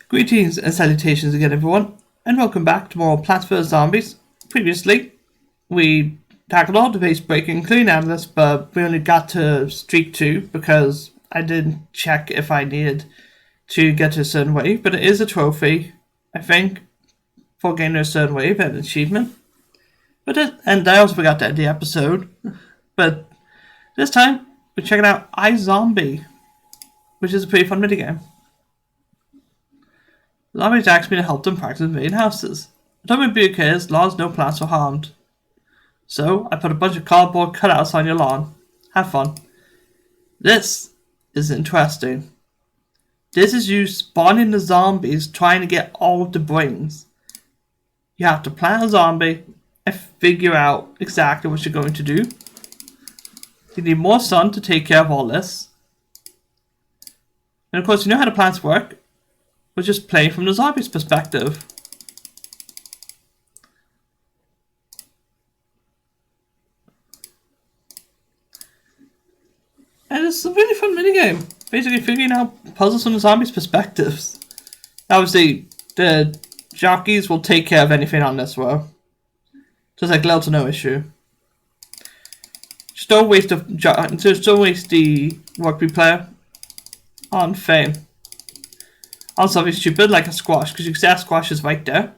Greetings and salutations again, everyone, and welcome back to more Plants vs. Zombies. Previously, we tackled all the base breaking, clean analysts, but we only got to streak 2 because I didn't check if I needed to get to a certain wave, but it is a trophy, I think, for getting to a certain wave and an achievement. And I also forgot to end the episode, but this time we're checking out iZombie, which is a pretty fun minigame. Zombies asked me to help them practice invading houses. I told me to be okay as long as no plants were harmed. So I put a bunch of cardboard cutouts on your lawn. Have fun. This is interesting. This is you spawning the zombies trying to get all of the brains. You have to plant a zombie and figure out exactly what you're going to do. You need more sun to take care of all this. And of course, you know how the plants work. We're just playing from the zombies' perspective. And it's a really fun minigame. Basically figuring out puzzles from the zombies' perspectives. Obviously, the jockeys will take care of anything on this world. Just like little to no issue. Just don't waste the rugby player on fame. On something stupid like a squash, because you can see that squash is right there.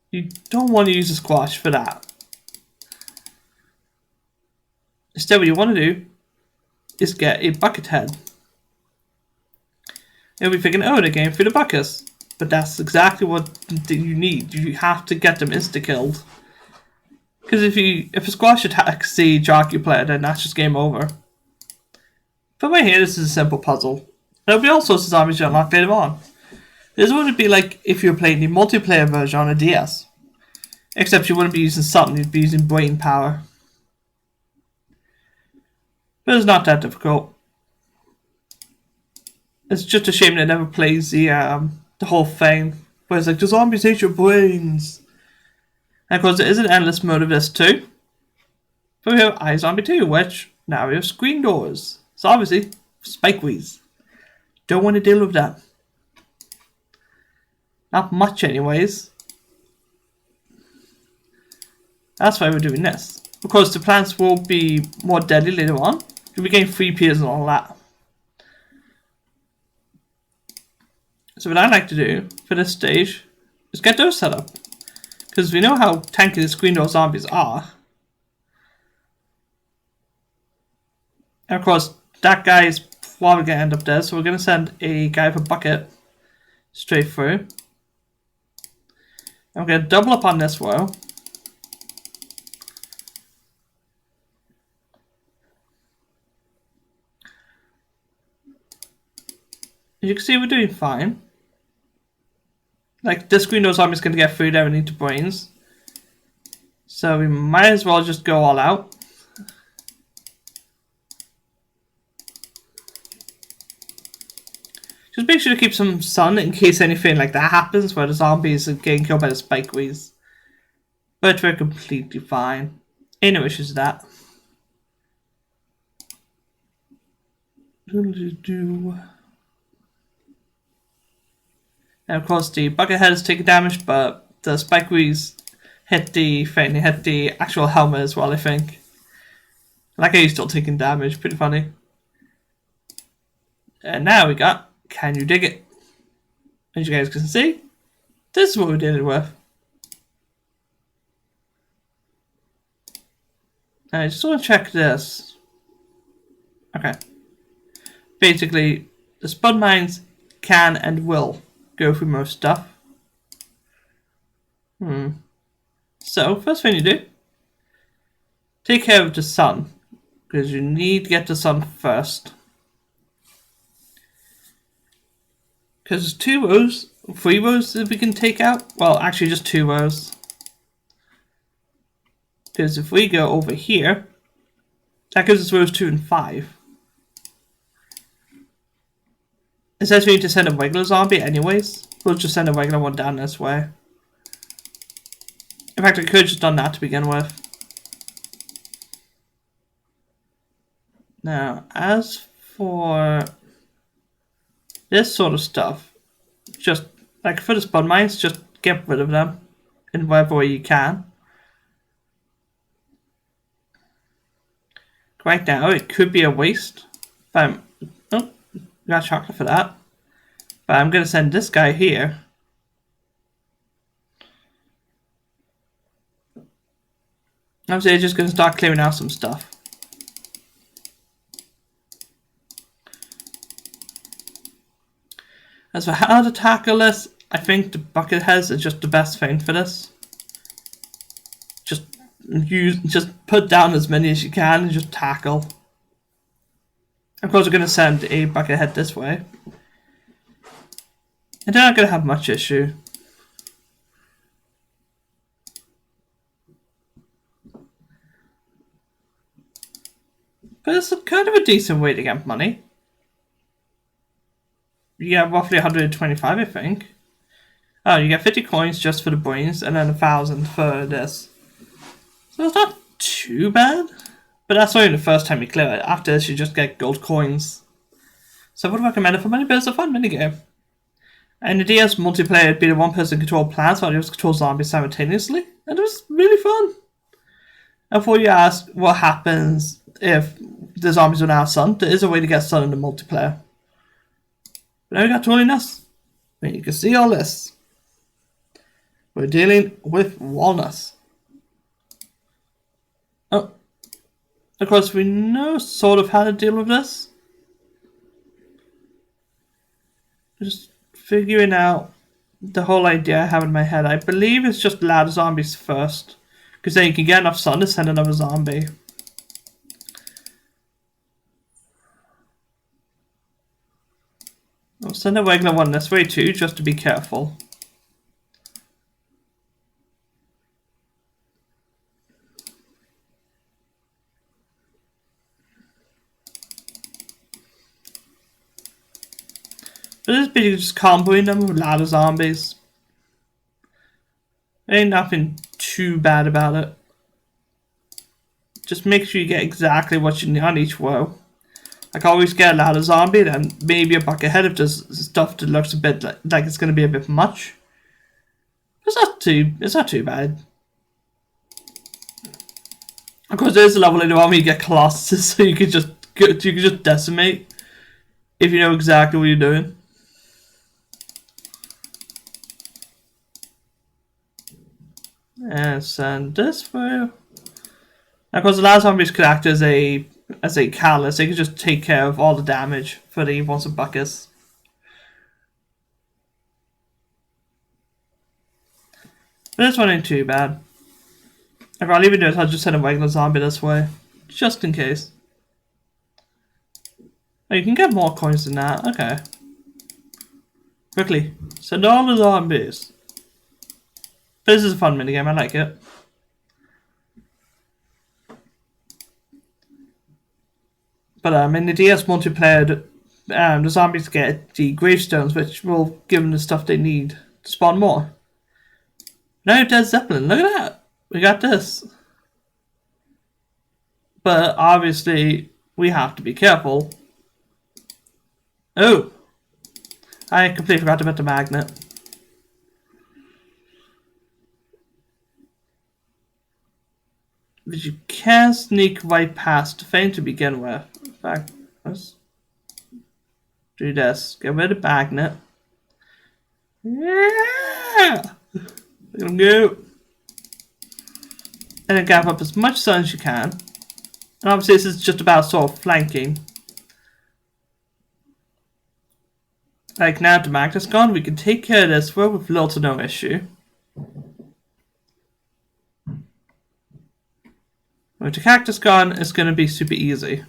You don't want to use a squash for that. Instead, what you want to do is get a bucket head. You'll be thinking, oh, they're getting through the buckets. But that's exactly what you need. You have to get them insta-killed. Because if a squash attacks the jockey player, then that's just game over. But right here, this is a simple puzzle. There'll be all sorts of zombies you unlock later on. This would be like if you were playing the multiplayer version on a DS. Except you wouldn't be using something, you'd be using brain power. But it's not that difficult. It's just a shame that it never plays the whole thing. Where it's like, the zombies ate your brains. And of course there is an endless mode of this too. But we have iZombie 2, which now we have screen doors. So obviously, spikeways. Don't want to deal with that. Not much anyways. That's why we're doing this. Of course the plants will be more deadly later on. You'll be getting free peers and all that. So what I like to do for this stage is get those set up. Because we know how tanky the screen door zombies are. And of course that guy is probably going to end up dead. So we're going to send a guy with a bucket straight through. I'm going to double up on this row. As you can see, we're doing fine. Like, this green door zombie is going to get through there and into brains. So we might as well just go all out. Just make sure to keep some sun in case anything like that happens where the zombies are getting killed by the spikeways. But we're completely fine. Ain't no issues with that. And of course the bucket head is taking damage, but the spikeways hit the thing. They hit the actual helmet as well, I think. Like he's still taking damage. Pretty funny. And now we got Can You Dig It? As you guys can see, this is what we did it with. I just want to check this. Okay. Basically, the spud mines can and will go through most stuff. So, first thing you do, take care of the sun. Because you need to get the sun first. Because there's 2 rows, 3 rows that we can take out. Well, actually just 2 rows. Because if we go over here, that gives us rows 2 and 5. It says we need to send a regular zombie anyways. We'll just send a regular one down this way. In fact, I could have just done that to begin with. Now, as for this sort of stuff, just Like for the spawn mines, just get rid of them in whatever way you can. Right now, it could be a waste. But oh, got chocolate for that. But I'm gonna send this guy here. Obviously, just gonna start clearing out some stuff. As for how to tackle this, I think the bucket heads are just the best thing for this. Just put down as many as you can and just tackle. Of course, we're going to send a bucket head this way. And they're not going to have much issue. But it's kind of a decent way to get money. You get roughly 125, I think. Oh, you get 50 coins just for the brains and then 1,000 for this. So it's not too bad. But that's only the first time you clear it. After this, you just get gold coins. So I would recommend it for money, but it's a fun minigame. And the DS multiplayer would be the one person control plants while the others control zombies simultaneously. And it was really fun. And before you ask what happens if the zombies run out of sun, there is a way to get sun in the multiplayer. But now we got tooliness. And you can see all this. We're dealing with walnuts. Oh. Of course, we know sort of how to deal with this. Just figuring out the whole idea I have in my head. I believe it's just ladder zombies first. Because then you can get enough sun to send another zombie. I'll send a regular one this way too, just to be careful. But this basically just comboing them with ladder zombies. There ain't nothing too bad about it. Just make sure you get exactly what you need on each row. Like always get a ladder zombie, then maybe a bucket head if there's stuff that looks a bit like it's gonna be a bit much. It's not too bad. Of course there's a level later on where you get Colossus, so you can just decimate if you know exactly what you're doing. And send this through. Of course, the last zombies could act as a catalyst. They could just take care of all the damage for the ones with buckets. But this one ain't too bad. If I'll even do it, I'll just send a regular zombie this way, just in case. Oh, you can get more coins than that. Okay. Quickly, send all the zombies. But this is a fun minigame, I like it. But in the DS multiplayer, the zombies get the gravestones, which will give them the stuff they need to spawn more. Now there's Zeppelin, look at that! We got this. But obviously, we have to be careful. Oh! I completely forgot about the magnet. But you can't sneak right past the thing to begin with. In fact, let's do this. Get rid of the magnet. Yeah! Let him go. And then gather up as much sun as you can. And obviously this is just about sort of flanking. Like now the magnet's gone, we can take care of this with little to no issue. With the cactus gone, it's going to be super easy.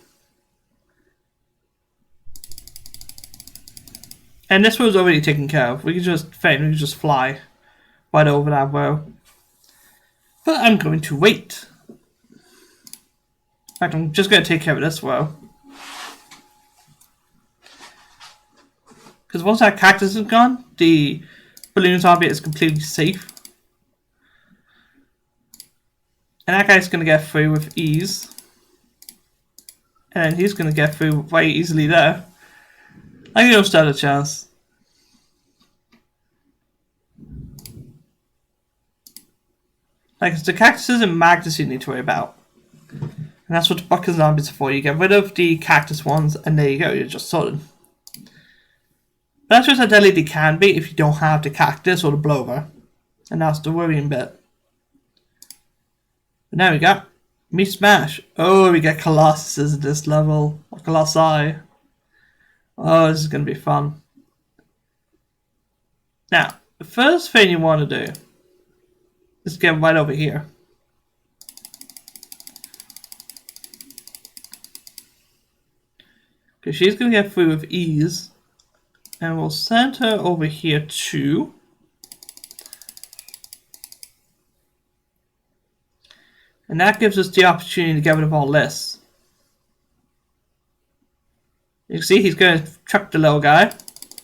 And this was already taken care of. We can just fly right over that row. But I'm going to wait. In fact, I'm just going to take care of this row. Because once that cactus is gone, the balloon zombie is completely safe. And that guy's going to get through with ease. And he's going to get through very easily there. I don't stand a chance. Like, it's the cactuses and magnets you need to worry about. And that's what the bucket zombies are for. You get rid of the cactus ones, and there you go, you're just sorted. But that's just how deadly they can be if you don't have the cactus or the blower. And that's the worrying bit. But now we got me smash. Oh, we get Colossuses at this level. Or Colossi. Oh, this is going to be fun. Now, the first thing you want to do is get right over here. Because she's going to get through with ease. And we'll send her over here too. And that gives us the opportunity to get rid of all this. You can see he's going to truck the little guy.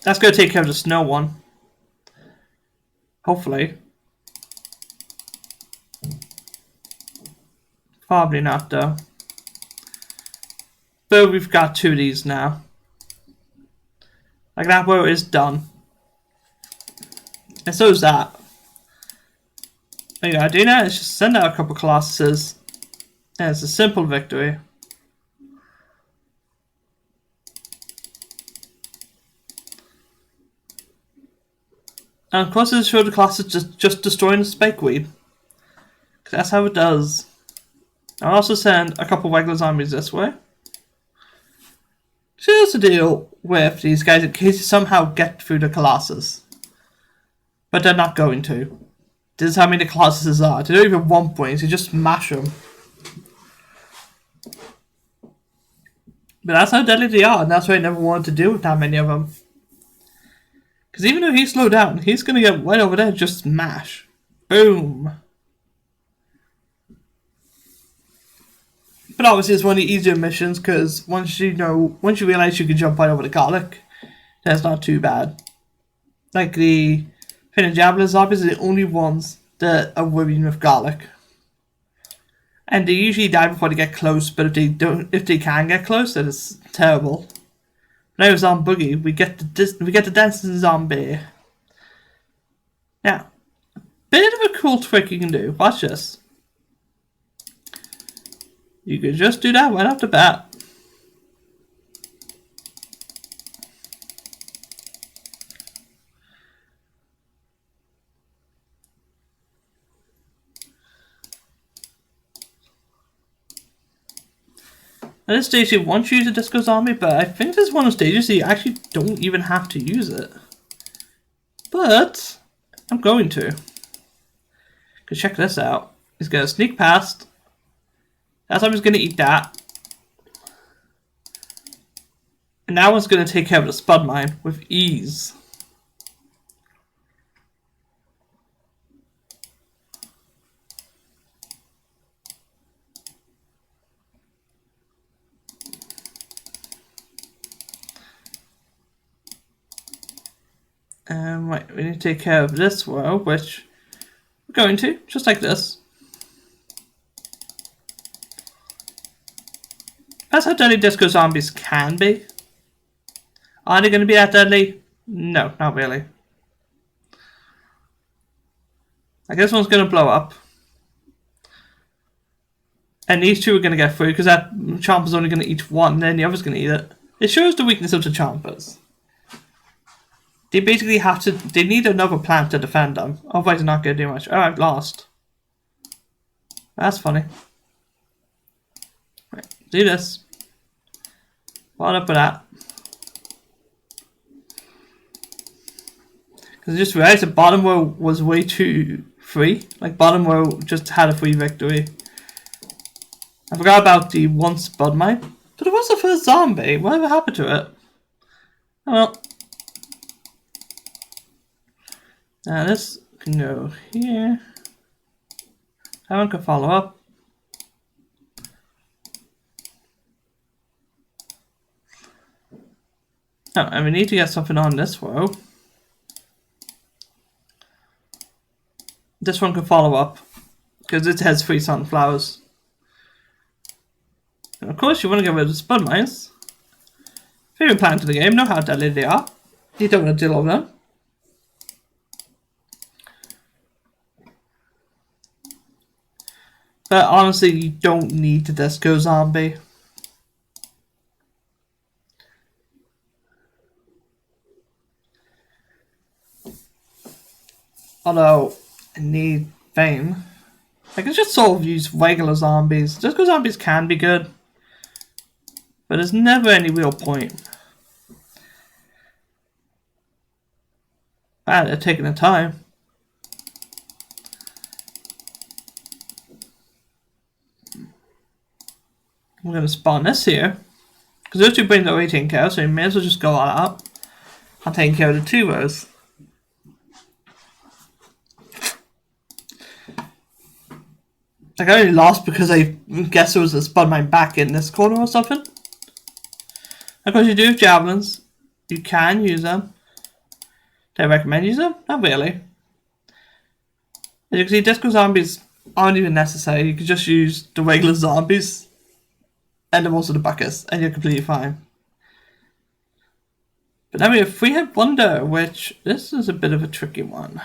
That's going to take care of the snow one. Hopefully. Probably not though. But we've got 2 of these now. Like that row is done. And so is that. What you gotta do now is just send out a couple Colossuses. And it's a simple victory. And of course, it's sure the Colossus just destroying the spakeweed. Because that's how it does. I'll also send a couple regular zombies this way. Just to deal with these guys in case you somehow get through the Colossus. But they're not going to. This is how many the Colossuses are. They don't even want brains, you just smash them. But that's how deadly they are, and that's why I never wanted to deal with that many of them. Because even though he's slowed down, he's going to get right over there and just smash. Boom. But obviously it's one of the easier missions because once you realize you can jump right over the garlic, that's not too bad. Like the Fin Javelin zombies are the only ones that are worrying with garlic. And they usually die before they get close, but if they can get close, then it's terrible. Now with Zombie Boogie, we get the dancing zombie. Now, a bit of a cool trick you can do. Watch this. You could just do that right off the bat. At this stage you want to use a disco zombie, but I think this is one of the stages that you actually don't even have to use it. But I'm going to. Because check this out. He's going to sneak past. That zombie's going to eat that. And that one's going to take care of the spud mine with ease. Right, we need to take care of this row, which we're going to, just like this. That's how deadly disco zombies can be. Are they going to be that deadly? No, not really. I guess one's going to blow up. And these two are going to get through because that Chomper's only going to eat one, and then the other's going to eat it. It shows the weakness of the Chompers. They basically have to, they need another plant to defend them. Otherwise they're not going to do much. Oh, I've lost. That's funny. Right, do this. What up with that? Because I just realized the bottom row was way too free. Like bottom row just had a free victory. I forgot about the one spud mine. But it was the first zombie. Whatever happened to it? Oh well. Now this can go here. That one can follow up. Oh, and we need to get something on this row. This one can follow up because it has 3 sunflowers. And of course you want to get rid of the spud mines. Favorite plant in the game, know how deadly they are. You don't want to deal with them. But honestly, you don't need the disco zombie. Although, I need fame. I can just sort of use regular zombies. Disco zombies can be good, but there's never any real point. Ah, they're taking their time. We're going to spawn this here. Because those two brains are already taken care of, so you may as well just go all out. I'm taking care of the 2 rows. Like, I only lost because I guess it was a spawn mine back in this corner or something. Of course, you do have javelins. You can use them. Do I recommend using them? Not really. As you can see, disco zombies aren't even necessary. You can just use the regular zombies and then also the buckets, and you're completely fine. But now we have Free Hit Wonder, which this is a bit of a tricky one.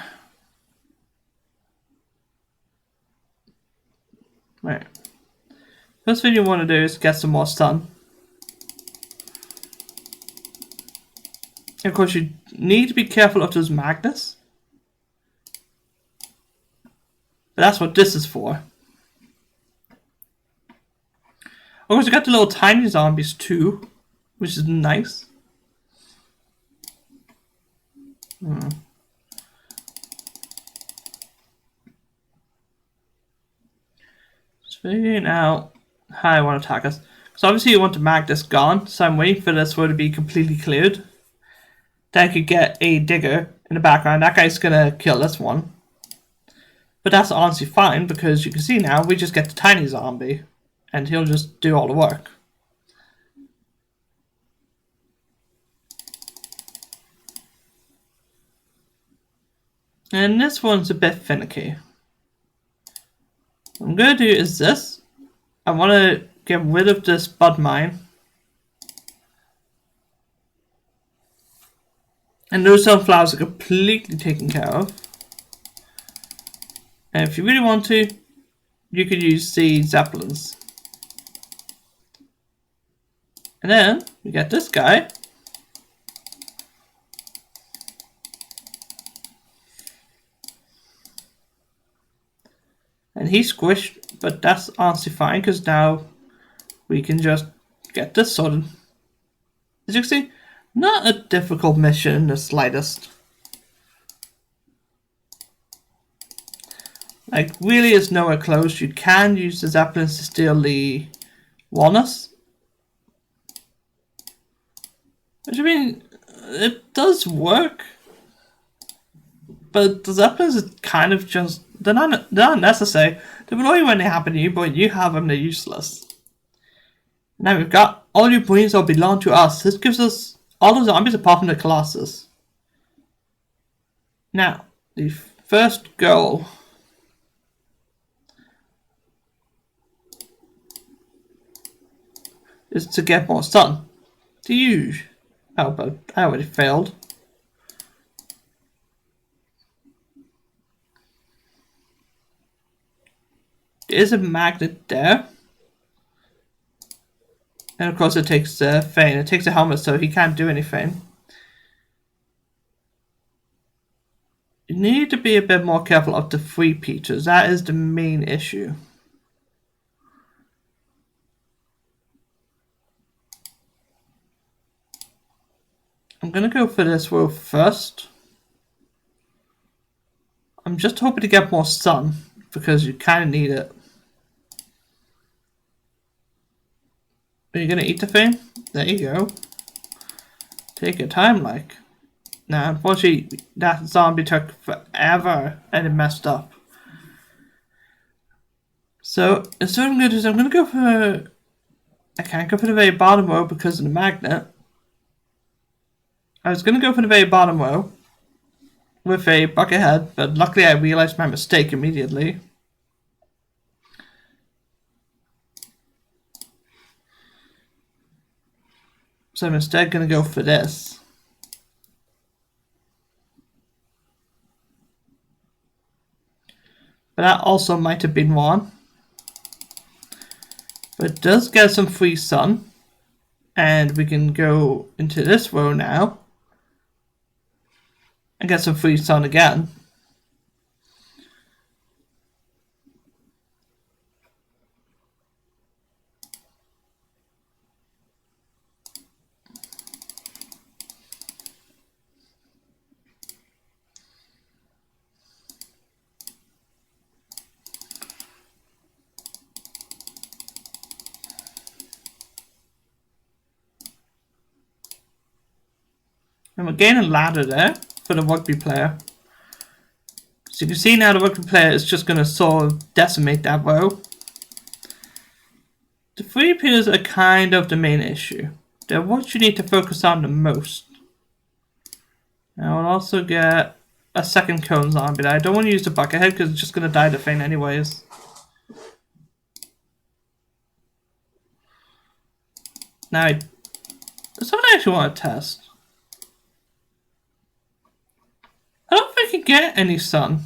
Right. First thing you want to do is get some more sun. And of course, you need to be careful of those magnets. But that's what this is for. Of course, you got the little tiny zombies too, which is nice. Just figuring out how I want to attack us. Because obviously you want the Magnus gone, so I'm waiting for this row to be completely cleared. Then I could get a digger in the background. That guy's gonna kill this one. But that's honestly fine, because you can see now, we just get the tiny zombie. And he'll just do all the work. And this one's a bit finicky. What I'm going to do is this. I want to get rid of this bud mine. And those sunflowers are completely taken care of. And if you really want to, you could use the zeppelins. And then we get this guy. And he's squished, but that's honestly fine because now we can just get this sorted. As you can see, not a difficult mission in the slightest. Like, really is nowhere close. You can use the zeppelins to steal the walnuts. Which I mean, it does work. But the zeppelins are kind of just, they're not necessary. They will only when they happen to you, but when you have them, they're useless. Now we've got all your brains all belong to us. This gives us all the zombies apart from the Colossus. Now, the first goal is to get more sun. To use. Oh, but I already failed. There is a magnet there. And of course it takes Fane. It takes a helmet so he can't do anything. You need to be a bit more careful of the free peaches. That is the main issue. I'm going to go for this row first. I'm just hoping to get more sun because you kind of need it. Are you going to eat the thing? There you go. Take your time, like. Now, unfortunately, that zombie took forever and it messed up. So, instead of what I'm going to do is I'm going to go for... I can't go for the very bottom row because of the magnet. I was going to go for the very bottom row with a bucket head, but luckily I realized my mistake immediately. So I'm instead going to go for this. But that also might have been one. But it does get some free sun. And we can go into this row now. And get some free sun again. And we're gaining a ladder there for the rugby player. So you can see now the rugby player is just going to sort of decimate that row. The free appears are kind of the main issue. They're what you need to focus on the most. Now we'll also get a second cone zombie there. I don't want to use the bucket head because it's just going to die the thing anyways. Now, there's something I actually want to test. I don't think you get any sun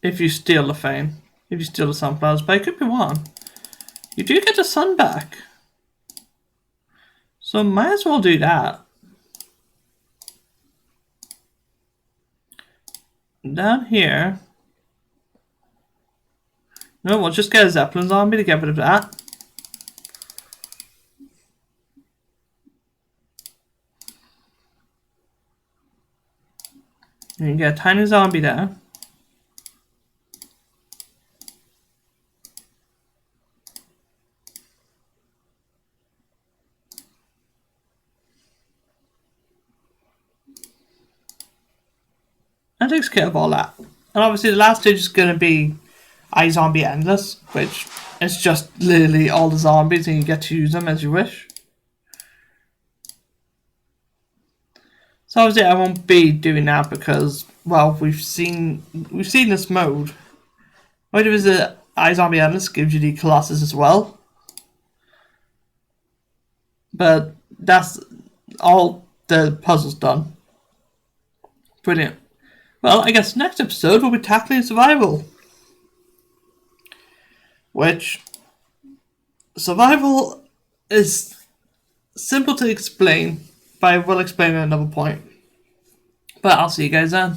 if you steal the thing. If you steal the sunflowers, but I could be wrong. You do get the sun back. So might as well do that. Down here. No, we'll just get a Zeppelin zombie to get rid of that. You can get a tiny zombie there. That takes care of all that. And obviously the last stage is going to be iZombie Endless, which is just literally all the zombies and you get to use them as you wish. So obviously I won't be doing that because, well, we've seen this mode. What if it's a iZombie Endless gives you the Colossus as well. But that's all the puzzles done. Brilliant. Well, I guess next episode we'll be tackling survival. Which, survival is simple to explain, but I will explain at another point. But I'll see you guys then.